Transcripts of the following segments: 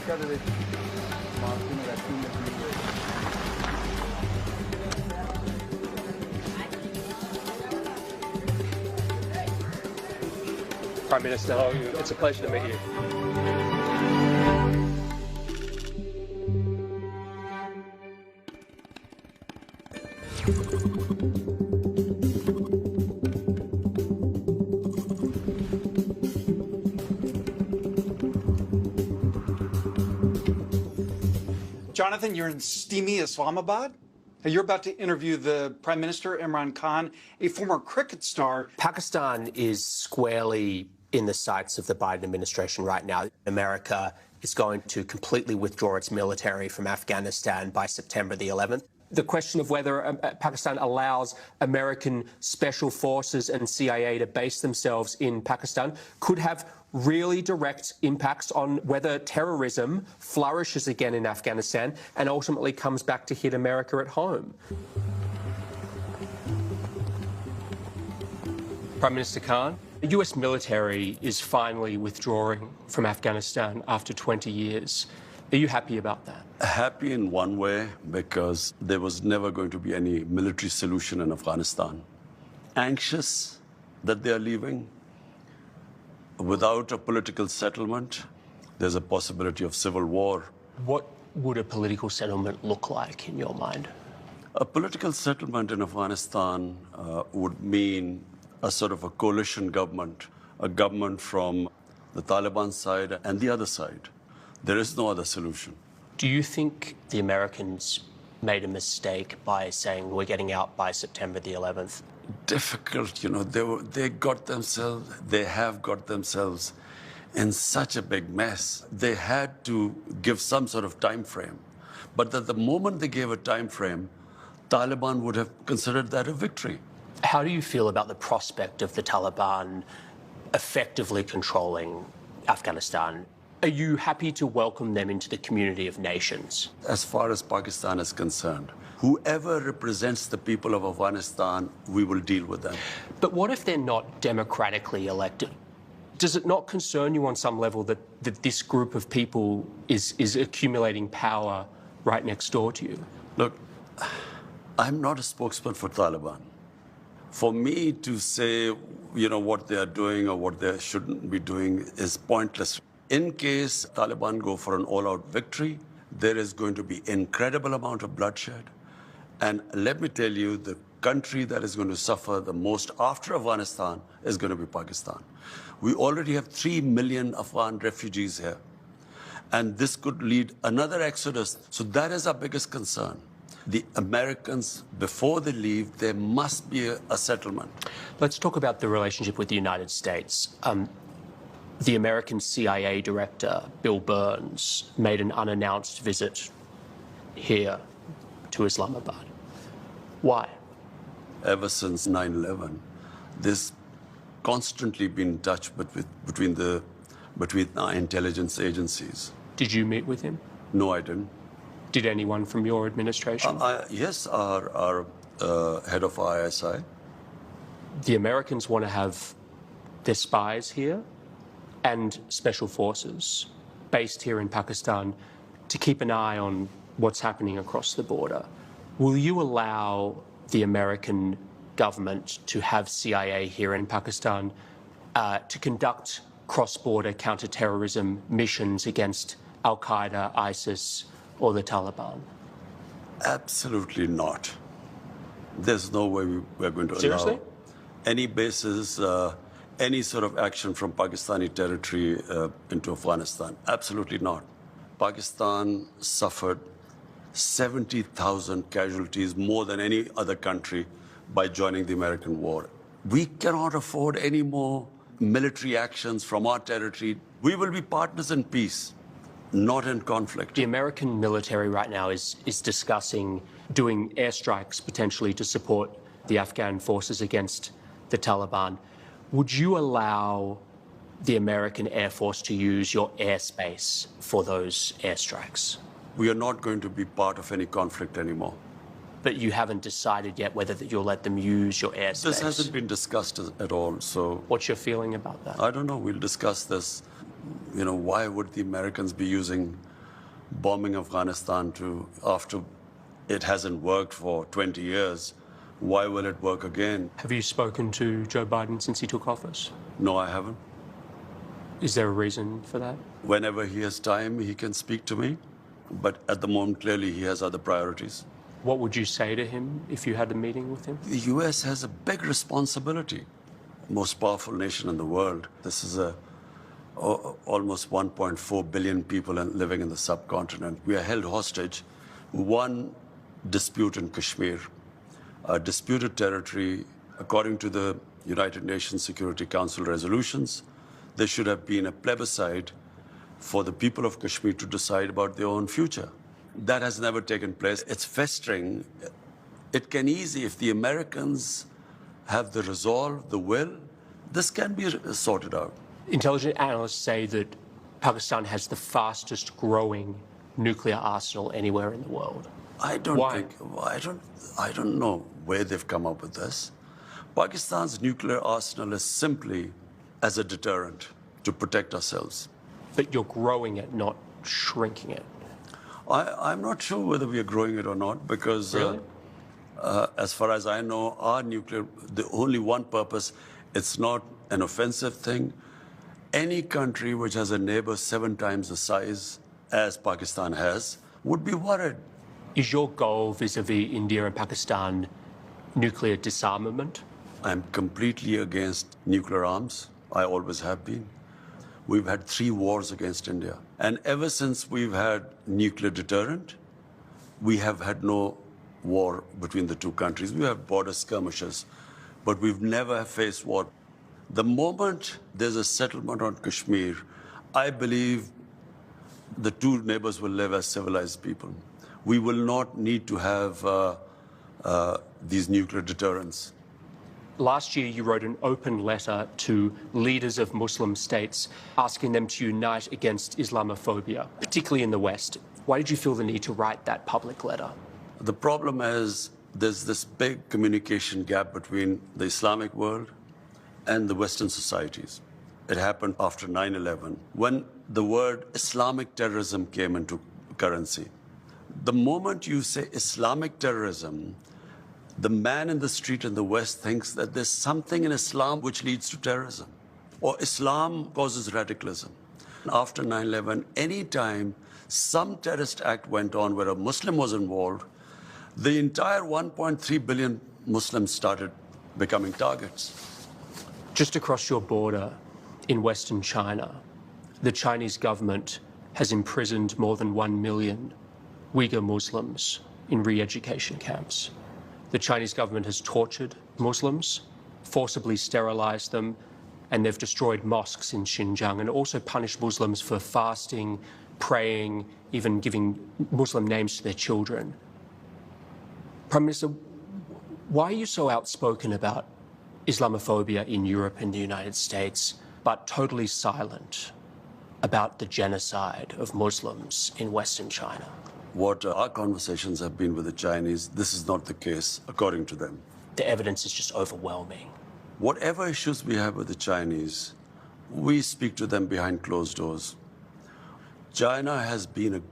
Prime Minister, how are you? It's a pleasure to meet you. Jonathan, you're in steamy Islamabad. You're about to interview the Prime Minister, Imran Khan, a former cricket star. Pakistan is squarely in the sights of the Biden administration right now. America is going to completely withdraw its military from Afghanistan by September the 11th. The question of whether Pakistan allows American special forces and CIA to base themselves in Pakistan could have really direct impacts on whether terrorism flourishes again in Afghanistan and ultimately comes back to hit America at home. Prime Minister Khan, the US military is finally withdrawing from Afghanistan after 20 years. Are you happy about that? Happy in one way, because there was never going to be any military solution in Afghanistan. Anxious that they are leaving. Without a political settlement, there's a possibility of civil war. What would a political settlement look like in your mind? A political settlement in Afghanistan would mean a sort of a coalition government, a government from the Taliban side and the other side. There is no other solution. Do you think the Americans made a mistake by saying we're getting out by September the 11th? Difficult, you know, they have got themselves in such a big mess. They had to give some sort of time frame. But at the moment they gave a time frame, Taliban would have considered that a victory. How do you feel about the prospect of the Taliban effectively controlling Afghanistan? Are you happy to welcome them into the community of nations? As far as Pakistan is concerned, whoever represents the people of Afghanistan, we will deal with them. But what if they're not democratically elected? Does it not concern you on some level that this group of people is accumulating power right next door to you? Look, I'm not a spokesman for Taliban. For me to say, you know, what they are doing or what they shouldn't be doing is pointless. In case Taliban go for an all-out victory, there is going to be incredible amount of bloodshed. And let me tell you, the country that is going to suffer the most after Afghanistan is going to be Pakistan. We already have 3 million Afghan refugees here. And this could lead another exodus. So that is our biggest concern. The Americans, before they leave, there must be a settlement. Let's talk about the relationship with the United States. The American CIA director, Bill Burns, made an unannounced visit here to Islamabad. Why? Ever since 9/11, there's constantly been in touch between our intelligence agencies. Did you meet with him? No, I didn't. Did anyone from your administration? Yes, our head of ISI. The Americans want to have their spies here and special forces based here in Pakistan to keep an eye on what's happening across the border. Will you allow the American government to have CIA here in Pakistan to conduct cross-border counter-terrorism missions against Al-Qaeda, ISIS, or the Taliban? Absolutely not. There's no way we're going to Seriously? allow any bases, any sort of action from Pakistani territory into Afghanistan. Absolutely not. Pakistan suffered 70,000 casualties, more than any other country, by joining the American war. We cannot afford any more military actions from our territory. We will be partners in peace, not in conflict. The American military right now is discussing doing airstrikes potentially to support the Afghan forces against the Taliban. Would you allow the American Air Force to use your airspace for those airstrikes? We are not going to be part of any conflict anymore. But you haven't decided yet whether you'll let them use your airspace? This hasn't been discussed at all, so... What's your feeling about that? I don't know. We'll discuss this. You know, why would the Americans be using bombing Afghanistan after it hasn't worked for 20 years, why will it work again? Have you spoken to Joe Biden since he took office? No, I haven't. Is there a reason for that? Whenever he has time, he can speak to me. But at the moment, clearly, he has other priorities. What would you say to him if you had a meeting with him? The U.S. has a big responsibility. Most powerful nation in the world. This is almost 1.4 billion people living in the subcontinent. We are held hostage. One dispute in Kashmir, a disputed territory, according to the United Nations Security Council resolutions, there should have been a plebiscite for the people of Kashmir to decide about their own future. That has never taken place. It's festering. It can easily, if the Americans have the resolve, the will, this can be sorted out. Intelligence analysts say that Pakistan has the fastest growing nuclear arsenal anywhere in the world. I don't Why? I don't know where they've come up with this. Pakistan's nuclear arsenal is simply as a deterrent to protect ourselves. But you're growing it, not shrinking it. I'm not sure whether we are growing it or not because, Really? as far as I know, our nuclear, the only one purpose, it's not an offensive thing. Any country which has a neighbor 7 times the size as Pakistan has would be worried. Is your goal vis-a-vis India and Pakistan nuclear disarmament? I'm completely against nuclear arms. I always have been. We've had 3 wars against India. And ever since we've had nuclear deterrent, we have had no war between the two countries. We have border skirmishes, but we've never faced war. The moment there's a settlement on Kashmir, I believe the two neighbors will live as civilized people. We will not need to have these nuclear deterrents. Last year, you wrote an open letter to leaders of Muslim states asking them to unite against Islamophobia, particularly in the West. Why did you feel the need to write that public letter? The problem is there's this big communication gap between the Islamic world and the Western societies. It happened after 9/11, when the word Islamic terrorism came into currency. The moment you say Islamic terrorism, the man in the street in the West thinks that there's something in Islam which leads to terrorism, or Islam causes radicalism. After 9/11, any time some terrorist act went on where a Muslim was involved, the entire 1.3 billion Muslims started becoming targets. Just across your border in Western China, the Chinese government has imprisoned more than 1 million Uyghur Muslims in re-education camps. The Chinese government has tortured Muslims, forcibly sterilized them, and they've destroyed mosques in Xinjiang and also punished Muslims for fasting, praying, even giving Muslim names to their children. Prime Minister, why are you so outspoken about Islamophobia in Europe and the United States, but totally silent about the genocide of Muslims in Western China? What our conversations have been with the Chinese, this is not the case, according to them. The evidence is just overwhelming. Whatever issues we have with the Chinese, we speak to them behind closed doors. China has been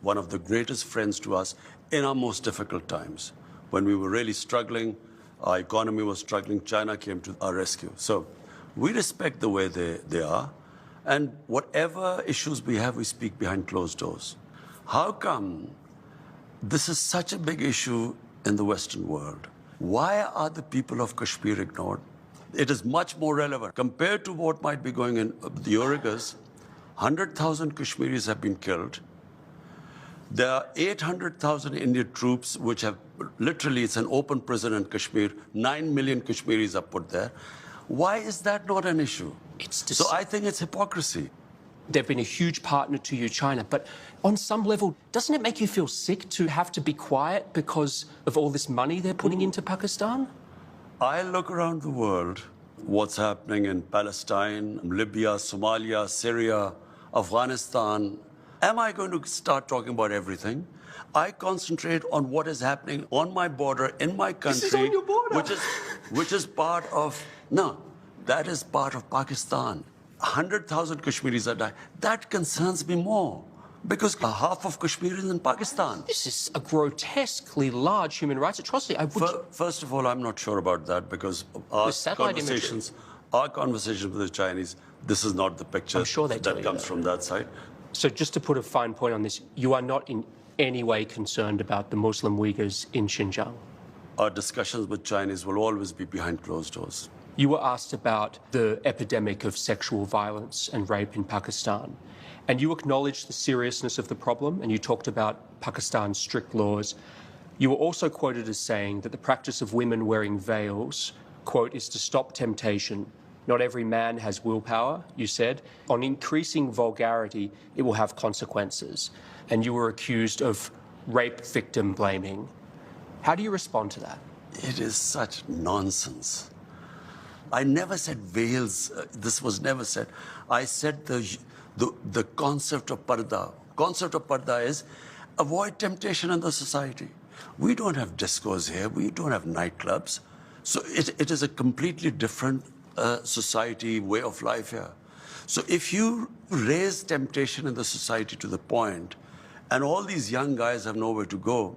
one of the greatest friends to us in our most difficult times. When we were really struggling, our economy was struggling, China came to our rescue. So we respect the way they are. And whatever issues we have, we speak behind closed doors. How come this is such a big issue in the Western world? Why are the people of Kashmir ignored? It is much more relevant. Compared to what might be going in the Uyghurs, 100,000 Kashmiris have been killed. There are 800,000 Indian troops which have literally, it's an open prison in Kashmir. 9 million Kashmiris are put there. Why is that not an issue? So I think it's hypocrisy. They've been a huge partner to you, China, but on some level, doesn't it make you feel sick to have to be quiet because of all this money they're putting into Pakistan? I look around the world, what's happening in Palestine, Libya, Somalia, Syria, Afghanistan. Am I going to start talking about everything? I concentrate on what is happening on my border, in my country. This is on your border. Which is part of, no, that is part of Pakistan. 100,000 Kashmiris are dying. That concerns me more. Because half of Kashmir is in Pakistan. This is a grotesquely large human rights atrocity. First of all, I'm not sure about that because our conversations with the Chinese, this is not the picture that comes from that side. So just to put a fine point on this, you are not in any way concerned about the Muslim Uyghurs in Xinjiang? Our discussions with Chinese will always be behind closed doors. You were asked about the epidemic of sexual violence and rape in Pakistan, and you acknowledged the seriousness of the problem, and you talked about Pakistan's strict laws. You were also quoted as saying that the practice of women wearing veils, quote, is to stop temptation. Not every man has willpower, you said. On increasing vulgarity, it will have consequences. And you were accused of rape victim blaming. How do you respond to that? It is such nonsense. I never said veils. This was never said. I said the concept of parda. Concept of parda is avoid temptation in the society. We don't have discos here. We don't have nightclubs. So it is a completely different society, way of life here. So if you raise temptation in the society to the point, and all these young guys have nowhere to go,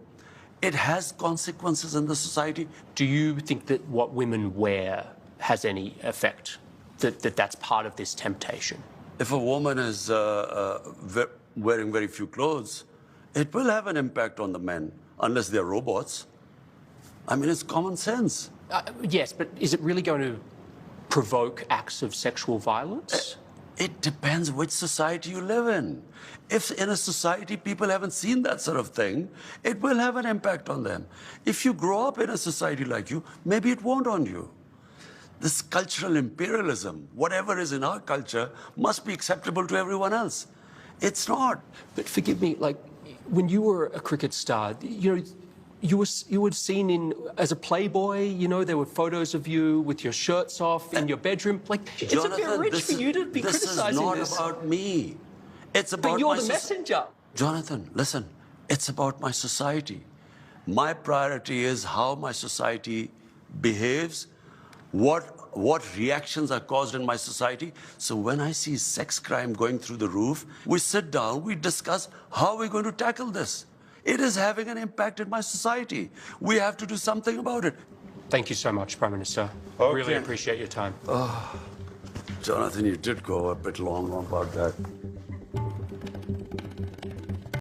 it has consequences in the society. Do you think that what women wear has any effect, that's part of this temptation? If a woman is wearing very few clothes, it will have an impact on the men, unless they're robots. I mean, it's common sense. Yes, but is it really going to provoke acts of sexual violence? It depends which society you live in. If in a society people haven't seen that sort of thing, it will have an impact on them. If you grow up in a society like you, maybe it won't on you. This cultural imperialism, whatever is in our culture, must be acceptable to everyone else. It's not. But forgive me, like, when you were a cricket star, you were seen as a playboy, there were photos of you with your shirts off in your bedroom. Like, Jonathan, it's a bit rich for you to be criticizing this. This is not about me. It's about but you're the messenger. Jonathan, listen, it's about my society. My priority is how my society behaves, what reactions are caused in my society. So when I see sex crime going through the roof, we sit down, we discuss how we're going to tackle this. It is having an impact in my society. We have to do something about it. Thank you so much, Prime Minister. Okay. Really appreciate your time. Jonathan, you did go a bit long about that.